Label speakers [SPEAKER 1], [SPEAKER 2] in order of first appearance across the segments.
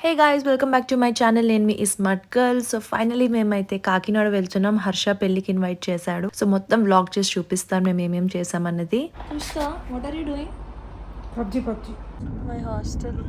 [SPEAKER 1] Hey guys welcome back to my channel. నేను మీ smart girl. So finally మేమైతే కాకినాడ వెళ్తున్నాం. హర్ష పెళ్ళికి ఇన్వైట్ చేశాడు. సో మొత్తం వ్లాగ్ చేసి చూపిస్తాం మేము ఏమేం చేసామన్నది. What are you doing?
[SPEAKER 2] PUBG
[SPEAKER 1] my hostel.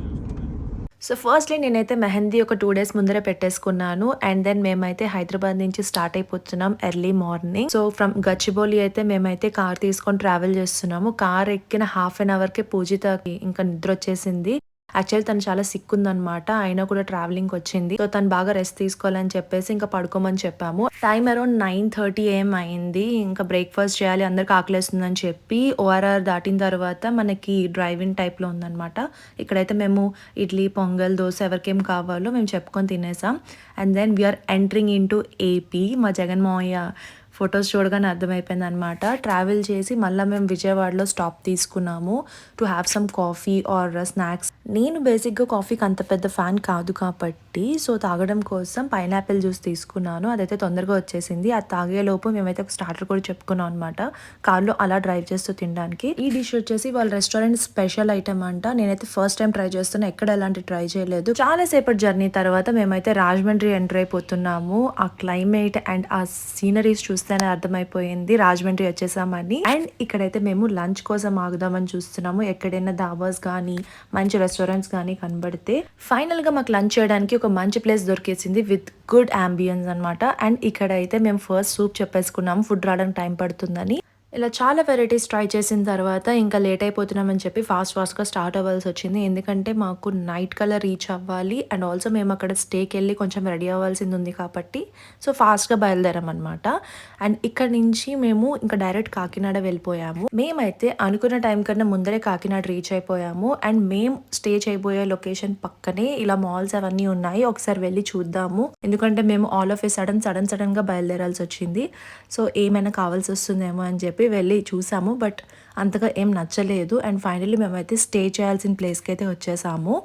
[SPEAKER 1] So firstly నేనైతే మెహందీ ఒక 2 డేస్ ముందరే పెట్టేసుకున్నాను. అండ్ దెన్ మేమైతే హైదరాబాద్ నుంచి స్టార్ట్ అయిపోతున్నాం early morning. So from Gachibowli అయితే మేమైతే కార్ తీసుకొని ట్రావెల్ చేస్తున్నాము. కార్ ఎక్కిన హాఫ్ అన్ అవర్కే పూజితకి ఇంకా నిద్ర వచ్చేసింది. యాక్చువల్లీ తను చాలా సిక్ ఉందనమాట. అయినా కూడా ట్రావెలింగ్ వచ్చింది. సో తను బాగా రెస్ట్ తీసుకోవాలని చెప్పేసి ఇంకా పడుకోమని చెప్పాము. టైం అరౌండ్ 9:30 AM అయింది. ఇంకా బ్రేక్ఫాస్ట్ చేయాలి, అందరికి ఆకలేస్తుందని చెప్పి ఓఆర్ఆర్ దాటిన తర్వాత మనకి డ్రైవింగ్ టైప్లో ఉందనమాట. ఇక్కడైతే మేము ఇడ్లీ, పొంగల్, దోశ ఎవరికేం కావాలో మేము చెప్పుకొని తినేసాం. And then we are entering in to AP. మా జగన్మోహయ్య ఫొటోస్ చూడగానే అర్థమైపోయింది అనమాట. ట్రావెల్ చేసి మళ్ళీ మేము విజయవాడలో స్టాప్ తీసుకున్నాము to have some coffee or snacks. నేను బేసిక్గా కాఫీకి అంత పెద్ద ఫ్యాన్ కాదు కాబట్టి సో తాగడం కోసం పైనాపిల్ జ్యూస్ తీసుకున్నాను. అదైతే తొందరగా వచ్చేసింది. అది తాగేలోపు మేమైతే ఒక స్టార్టర్ కూడా చెప్పుకున్నాం అనమాట కార్లో అలా డ్రైవ్ చేస్తూ తినడానికి. ఈ డిష్ వచ్చేసి వాళ్ళ రెస్టారెంట్ స్పెషల్ ఐటమ్ అంట. నేనైతే ఫస్ట్ టైం ట్రై చేస్తున్నా, ఎక్కడ ఎలాంటి ట్రై చేయలేదు. చాలా సేపటి జర్నీ తర్వాత మేమైతే రాజమండ్రి ఎంటర్ అయిపోతున్నాము. ఆ క్లైమేట్ అండ్ ఆ సీనరీస్ చూస్తేనే అర్థమైపోయింది రాజమండ్రి వచ్చేసామని. అండ్ ఇక్కడైతే మేము లంచ్ కోసం ఆగుదామని చూస్తున్నాము. ఎక్కడైనా ధాబాస్ కానీ మంచి రెస్టారెంట్స్ కానీ కనబడితే. ఫైనల్ గా మాకు లంచ్ చేయడానికి ఒక మంచి ప్లేస్ దొరికేసింది విత్ గుడ్ అంబియన్స్ అనమాట. అండ్ ఇక్కడ అయితే మేము ఫస్ట్ సూప్ చెప్పేసుకున్నాము, ఫుడ్ రావడానికి టైం పడుతుందని. ఇలా చాలా వెరైటీస్ ట్రై చేసిన తర్వాత ఇంకా లేట్ అయిపోతున్నామని చెప్పి ఫాస్ట్గా స్టార్ట్ అవ్వాల్సి వచ్చింది. ఎందుకంటే మాకు నైట్ కల్లా రీచ్ అవ్వాలి అండ్ ఆల్సో మేము అక్కడ స్టేకి వెళ్ళి కొంచెం రెడీ అవ్వాల్సింది ఉంది కాబట్టి సో ఫాస్ట్గా బయలుదేరామన్నమాట. అండ్ ఇక్కడ నుంచి మేము ఇంకా డైరెక్ట్ కాకినాడ వెళ్ళిపోయాము. మేమైతే అనుకున్న టైం కన్నా ముందరే కాకినాడ రీచ్ అయిపోయాము. అండ్ మేము స్టే చేయబోయే లొకేషన్ పక్కనే ఇలా మాల్స్ అవన్నీ ఉన్నాయి. ఒకసారి వెళ్ళి చూద్దాము, ఎందుకంటే మేము ఆల్ ఆఫ్ ఏ సడన్గా బయలుదేరాల్సి వచ్చింది. సో ఏమైనా కావాల్సి వస్తుందేమో అని చెప్పి వెళ్ళి చూసాము, బట్ అంతగా ఏం నచ్చలేదు. అండ్ ఫైనల్లీ మేమైతే స్టే చేయాల్సిన ప్లేస్కి అయితే వచ్చేసాము.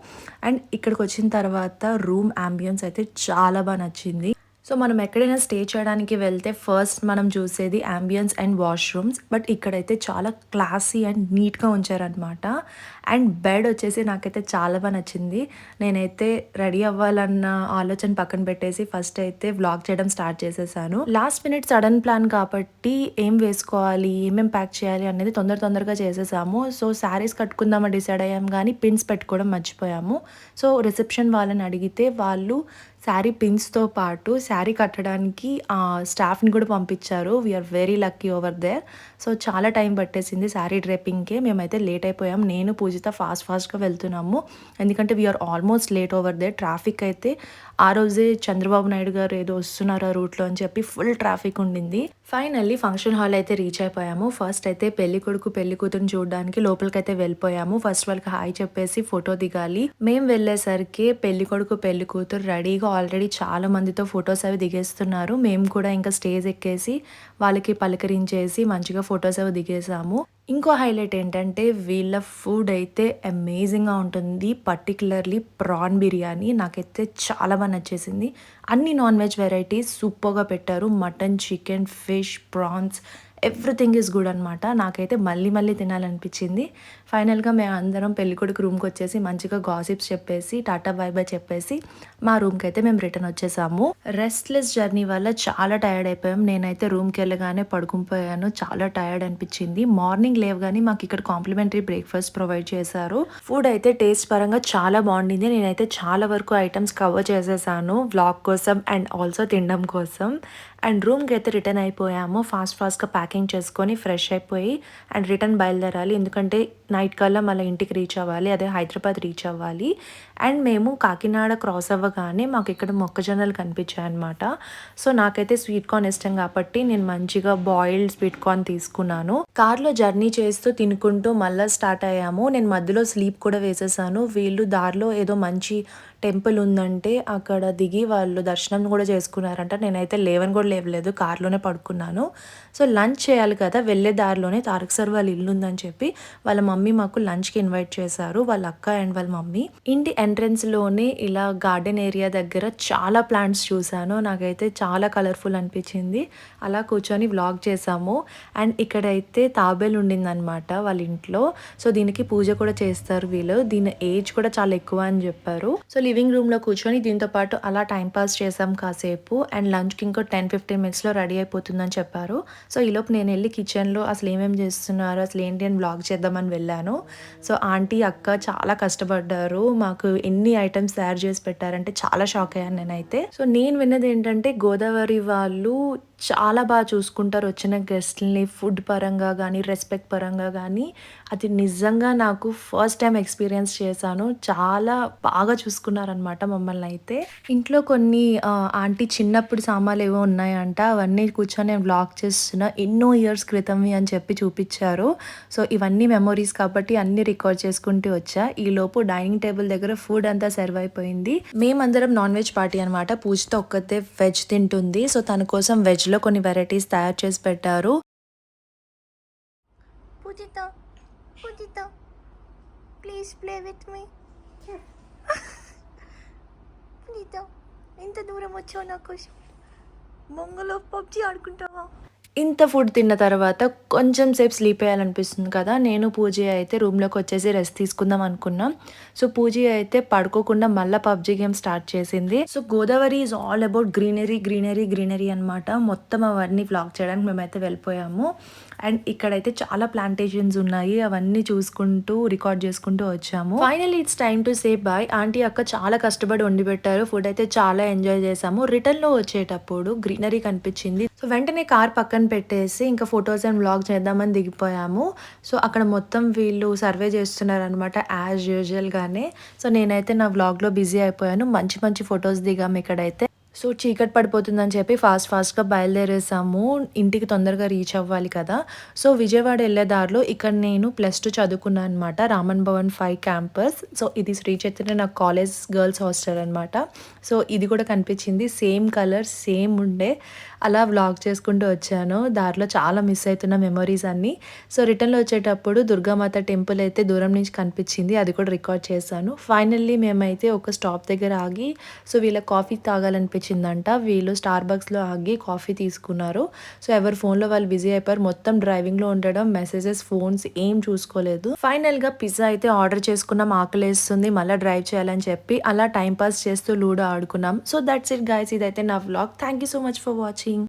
[SPEAKER 1] అండ్ ఇక్కడికి వచ్చిన తర్వాత రూమ్ అంబియన్స్ అయితే చాలా బాగా నచ్చింది. సో మనం ఎక్కడైనా స్టే చేయడానికి వెళ్తే ఫస్ట్ మనం చూసేది అంబియన్స్ అండ్ వాష్రూమ్స్, బట్ ఇక్కడైతే చాలా క్లాసీ అండ్ నీట్గా ఉంచారనమాట. అండ్ బెడ్ వచ్చేసి నాకైతే చాలా బాగా నచ్చింది. నేనైతే రెడీ అవ్వాలన్న ఆలోచన పక్కన పెట్టేసి ఫస్ట్ అయితే వ్లాగ్ చేయడం స్టార్ట్ చేసేసాను. లాస్ట్ మినిట్ సడన్ ప్లాన్ కాబట్టి ఏం వేసుకోవాలి, ఏమేం ప్యాక్ చేయాలి అనేది తొందరగా చేసేసాము. సో శారీస్ కట్టుకుందామని డిసైడ్ అయ్యాం, కానీ పిన్స్ పెట్టుకోవడం మర్చిపోయాము. సో రిసెప్షన్ వాళ్ళని అడిగితే వాళ్ళు శారీ పిన్స్తో పాటు శారీ కట్టడానికి స్టాఫ్ని కూడా పంపించారు. We're very lucky over there. So చాలా టైం పట్టేసింది శారీ డ్రేపింగ్కే. మేమైతే లేట్ అయిపోయాం. నేను పూజిత ఫాస్ట్గా వెళ్తున్నాము, ఎందుకంటే we're almost late over there. Traffic అయితే ఆ రోజే చంద్రబాబు నాయుడు గారు ఏదో వస్తున్నారు ఆ రూట్లో అని చెప్పి ఫుల్ ట్రాఫిక్ ఉండింది. ఫైనల్లీ ఫంక్షన్ హాల్ అయితే రీచ్ అయిపోయాము. ఫస్ట్ అయితే పెళ్లి కొడుకు పెళ్లి కూతురుని చూడడానికి లోపలికైతే వెళ్ళిపోయాము. ఫస్ట్ వాళ్ళకి హాయ్ చెప్పేసి ఫోటో దిగాలి. మేము వెళ్ళేసరికి పెళ్లి కొడుకు పెళ్లి కూతురు రెడీగా ఆల్రెడీ చాలా మందితో ఫొటోస్ అవి దిగేస్తున్నారు. మేము కూడా ఇంకా స్టేజ్ ఎక్కేసి వాళ్ళకి పలకరించేసి మంచిగా ఫొటోస్ అవి దిగేసాము. ఇంకో హైలైట్ ఏంటంటే వీళ్ళ ఫుడ్ అయితే అమేజింగ్గా ఉంటుంది. పర్టికులర్లీ ప్రాన్ బిర్యానీ నాకైతే చాలా బాగా నచ్చేసింది. అన్ని నాన్ వెజ్ వెరైటీస్ సూపర్గా పెట్టారు. Mutton, chicken, fish, prawns, everything is good అనమాట. నాకైతే మళ్ళీ తినాలనిపించింది. ఫైనల్గా మేము అందరం పెళ్ళికొడుకు రూమ్కి వచ్చేసి మంచిగా గాసిప్స్ చెప్పేసి టాటా బై బై చెప్పేసి మా రూమ్కి అయితే మేము రిటర్న్ వచ్చేసాము. రెస్ట్లెస్ జర్నీ వల్ల చాలా టైర్డ్ అయిపోయాం. నేనైతే రూమ్కి వెళ్ళగానే పడుకునిపోయాను, చాలా టైర్డ్ అనిపించింది. మార్నింగ్ లేవగానే మాకు ఇక్కడ కాంప్లిమెంటరీ బ్రేక్ఫాస్ట్ ప్రొవైడ్ చేశారు. ఫుడ్ అయితే టేస్ట్ పరంగా చాలా బాగుండింది. నేనైతే చాలా వరకు ఐటమ్స్ కవర్ చేసేసాను వ్లాగ్ కోసం అండ్ ఆల్సో తినడం కోసం. అండ్ రూమ్కి అయితే రిటర్న్ అయిపోయాము. ఫాస్ట్గా ప్యాకింగ్ చేసుకొని ఫ్రెష్ అయిపోయి అండ్ రిటర్న్ బయలుదేరాలి, ఎందుకంటే నైట్ కల్లా మళ్ళీ ఇంటికి రీచ్ అవ్వాలి, అదే హైదరాబాద్ రీచ్ అవ్వాలి. అండ్ మేము కాకినాడ క్రాస్ అవ్వగానే మాకు ఇక్కడ మొక్కజొన్నలు కనిపించాయి అనమాట. సో నాకైతే స్వీట్ కార్న్ ఇష్టం కాబట్టి నేను మంచిగా బాయిల్డ్ స్వీట్ కార్న్ తీసుకున్నాను. కార్లో జర్నీ చేస్తూ తినుకుంటూ మళ్ళీ స్టార్ట్ అయ్యాము. నేను మధ్యలో స్లీప్ కూడా వేసేసాను. వీళ్ళు దారిలో ఏదో మంచి టెంపుల్ ఉందంటే అక్కడ దిగి వాళ్ళు దర్శనం కూడా చేసుకున్నారంట. నేనైతే లేవని కూడా లేవలేదు, కార్లోనే పడుకున్నాను. సో లంచ్ చేయాలి కదా, వెళ్ళే దారిలోనే తారక్ సార్ వాళ్ళ ఇల్లు ఉందని చెప్పి వాళ్ళ మమ్మీ మాకు లంచ్కి ఇన్వైట్ చేశారు, వాళ్ళ అక్క అండ్ వాళ్ళ మమ్మీ. ఇంటి ఎంట్రన్స్లోనే ఇలా గార్డెన్ ఏరియా దగ్గర చాలా ప్లాంట్స్ చూశాను. నాకైతే చాలా కలర్ఫుల్ అనిపించింది. అలా కూర్చొని వ్లాగ్ చేసాము. అండ్ ఇక్కడైతే తాబేలు ఉండిందనమాట వాళ్ళ ఇంట్లో. సో దీనికి పూజ కూడా చేస్తారు వీళ్ళు. దీని ఏజ్ కూడా చాలా ఎక్కువ అని చెప్పారు. సో లివింగ్ రూమ్‌లో కూర్చొని దీంతో పాటు అలా టైమ్ పాస్ చేసాం కాసేపు. అండ్ లంచ్‌కి ఇంకో 10, 15 మినిట్స్‌లో రెడీ అయిపోతుందని చెప్పారు. సో, ఈలోపు నేనెళ్ళి కిచెన్‌లో అసలు ఏమేమి చేస్తున్నారు, అసలు ఏంటి అని వ్లాగ్ చేద్దామని వెళ్ళాను. సో, ఆంటీ, అక్క చాలా కష్టపడ్డారు. మాకు ఎన్ని ఐటెమ్స్ తయారు చేసి పెట్టారంటే చాలా షాక్ అయ్యాను నేనైతే. సో, నేను విన్నదేంటంటే గోదావరి వాళ్ళు చాలా చూసుకుంటారు వచ్చిన గెస్ట్‌లని. ఫుడ్ పరంగా గానీ, రెస్పెక్ట్ పరంగా గానీ, అది నిజంగా నాకు ఫస్ట్ టైమ్ ఎక్స్‌పీరియన్స్ చేశాను. చాలా బాగా చూసుకున్నారనమాట మమ్మల్నయితే. ఇంట్లో కొన్ని ఆంటీ చిన్నప్పుడు సామాన్లేవో ఉన్నాయంట. అవన్నీ కూర్చొని నేను వ్లాగ్ చేస్తున్నా. ఎన్నో ఇయర్స్ క్రితంవి అని చెప్పి చూపిచ్చారు. సో, ఇవన్నీ మెమోరీస్ కాబట్టి అన్నీ రికార్డ్ చేసుకుంటూ వచ్చా. ఈలోపు డైనింగ్ టేబుల్ దగ్గర ఫుడ్ అంతా సర్వ్ అయిపోయింది. మేమందరం నాన్ వెజ్ పార్టీ అనమాట. పూజిత ఒక్కతే వెజ్ తింటుంది. సో, తన కోసం వెజ్‌లో కొన్ని వెరైటీస్ తయారు చేసి పెట్టారు.
[SPEAKER 2] పూజిత, పూజిత, ప్లీజ్ ప్లే విత్ మీ. పూజిత, ఎంత దూరం వచ్చావు నా కోసం. మంగళ పబ్జీ ఆడుకుంటావా?
[SPEAKER 1] ఇంత ఫుడ్ తిన్న తర్వాత కొంచెం సేపు స్లీప్ వేయాలనిపిస్తుంది కదా! నేను పూజ అయితే రూమ్‌లోకి వచ్చేసి రెస్ట్ తీసుకుందాం అనుకున్నాం. సో, పూజ అయితే పడుకోకుండా మళ్ళా పబ్‌జీ గేమ్ స్టార్ట్ చేసింది. So, Godavari is all about greenery, greenery, greenery అనమాట. మొత్తం అవన్నీ వ్లాగ్ చేయడానికి మేమైతే వెళ్ళిపోయాము. అండ్ ఇక్కడైతే చాలా ప్లాంటేషన్స్ ఉన్నాయి. అవన్నీ చూసుకుంటూ, రికార్డ్ చేసుకుంటూ వచ్చాము. Finally it's time to say bye. Aunty, అక్క చాలా కష్టపడి వండి పెట్టారు. ఫుడ్ అయితే చాలా ఎంజాయ్ చేసాము. రిటర్న్‌లో వచ్చేటప్పుడు గ్రీనరీ కనిపించింది. సో, వెంటనే కార్ పక్కన పెట్టేసి ఇంకా ఫొటోస్ అండ్ వ్లాగ్ చేద్దామని దిగిపోయాము. సో, అక్కడ మొత్తం వీళ్ళు సర్వే చేస్తున్నారనమాట యాజ్ యూజువల్‌గానే. సో, నేనైతే నా వ్లాగ్‌లో బిజీ అయిపోయాను. మంచి మంచి ఫొటోస్ దిగాము ఇక్కడైతే. సో, చీకటి పడిపోతుందని చెప్పి ఫాస్ట్‌గా బయలుదేరేసాము. ఇంటికి తొందరగా రీచ్ అవ్వాలి కదా! సో, విజయవాడ ఎళ్ళే దారిలో ఇక్కడ నేను +2 చదువుకున్నా అనమాట. రామన్ భవన్ 5 క్యాంపస్. సో, ఇది శ్రీ చైతన్య నా కాలేజ్ గర్ల్స్ హాస్టల్ అనమాట. సో, ఇది కూడా కనిపించింది. సేమ్ కలర్, సేమ్ ఉండే. అలా వ్లాగ్ చేసుకుంటూ వచ్చాను. దారిలో చాలా మిస్ అవుతున్న మెమోరీస్ అన్నీ. సో, రిటర్న్‌లో వచ్చేటప్పుడు దుర్గామాత టెంపుల్ అయితే దూరం నుంచి కనిపించింది. అది కూడా రికార్డ్ చేశాను. ఫైనల్లీ మేమైతే ఒక స్టాప్ దగ్గర ఆగి, సో, వీళ్ళకి కాఫీ తాగాలనిపించిందంట. వీళ్ళు స్టార్బక్స్‌లో ఆగి కాఫీ తీసుకున్నారు. సో, ఎవరి ఫోన్‌లో వాళ్ళు బిజీ అయిపోయారు. మొత్తం డ్రైవింగ్‌లో ఉండడం, మెసేజెస్, ఫోన్స్ ఏం చూసుకోలేదు. ఫైనల్‌గా పిజ్జా అయితే ఆర్డర్ చేసుకున్నాం. ఆకలేస్తుంది, మళ్ళీ డ్రైవ్ చేయాలని చెప్పి అలా టైం పాస్ చేస్తూ లూడో ఆడుకున్నాం. So, that's it guys. ఇదైతే నా vlog. Thank you so much for watching.